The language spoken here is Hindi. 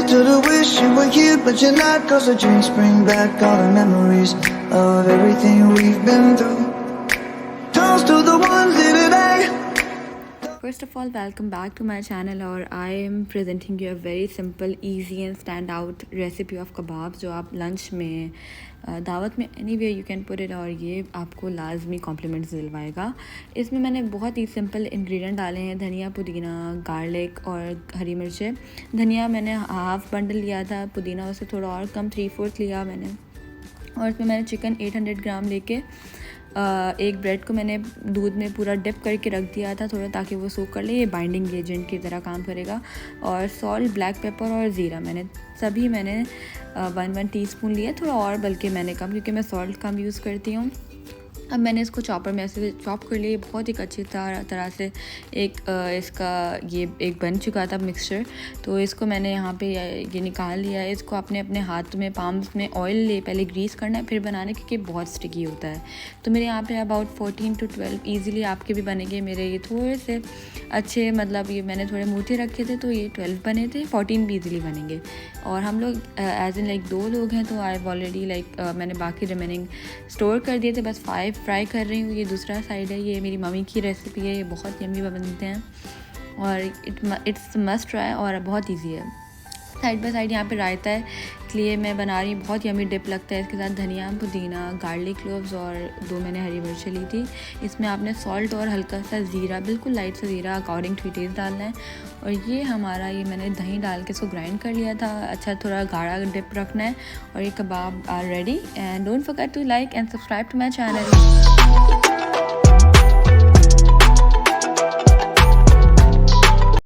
to the wish you were here, but you're not. Cause the drinks bring back all the memories of everything we've been through. Toast to the ones here today. First of all, welcome back to my channel और I am presenting you a very simple, easy and stand out recipe of kebabs जो आप लंच में दावत में anywhere you can put it और ये आपको लाजमी कॉम्प्लीमेंट्स दिलवाएगा। इसमें मैंने बहुत ही सिंपल इंग्रेडिएंट डाले हैं, धनिया, पुदीना, गार्लिक और हरी मिर्चें। धनिया मैंने हाफ बंडल लिया था, पुदीना उससे थोड़ा और कम 3/4 लिया मैंने, और इसमें मैंने चिकन 800 ग्राम लेके एक ब्रेड को मैंने दूध में पूरा डिप करके रख दिया था थोड़ा, ताकि वो सूख कर ले, ये बाइंडिंग एजेंट की तरह काम करेगा। और सॉल्ट, ब्लैक पेपर और ज़ीरा मैंने 1 टीस्पून लिया, थोड़ा और बल्कि मैंने कम, क्योंकि मैं सॉल्ट कम यूज़ करती हूँ। अब मैंने इसको चॉपर में ऐसे चॉप कर लिया, बहुत ही अच्छी तरह से इसका ये एक बन चुका था मिक्सचर। तो इसको मैंने यहाँ पे ये निकाल लिया है। इसको अपने हाथ में पाम्स में ऑयल ले पहले ग्रीस करना है, फिर बनाने, क्योंकि बहुत स्टिकी होता है। तो मेरे यहाँ पे अबाउट 14 to 12 ईज़िली आपके भी बनेंगे। मेरे ये थोड़े से अच्छे, मतलब ये मैंने थोड़े मोटे रखे थे तो ये 12 बने थे, 14 भी ईज़िली बनेंगे। और हम लोग एज इन लाइक 2 लोग हैं, तो आई ऑलरेडी मैंने बाकी रिमेनिंग स्टोर कर दिए थे, बस 5 फ्राई कर रही हूँ। ये दूसरा साइड है, ये मेरी मम्मी की रेसिपी है, ये बहुत यम्मी बनते हैं और इट्स मस्ट ट्राई और बहुत इजी है। साइड बाय साइड यहाँ पे रायता है, इसलिए मैं बना रही हूँ, बहुत यम्मी डिप लगता है। इसके साथ धनिया, पुदीना, गार्लिक क्लोव्स और 2 मैंने हरी मिर्चें ली थी। इसमें आपने सॉल्ट और हल्का सा ज़ीरा, बिल्कुल लाइट सा ज़ीरा अकॉर्डिंग टू टेस्ट डालना है। और ये हमारा ये मैंने दही डाल के इसको ग्राइंड कर लिया था, अच्छा थोड़ा गाढ़ा डिप रखना है। और ये कबाब are ready and don't forget to like and subscribe to my channel.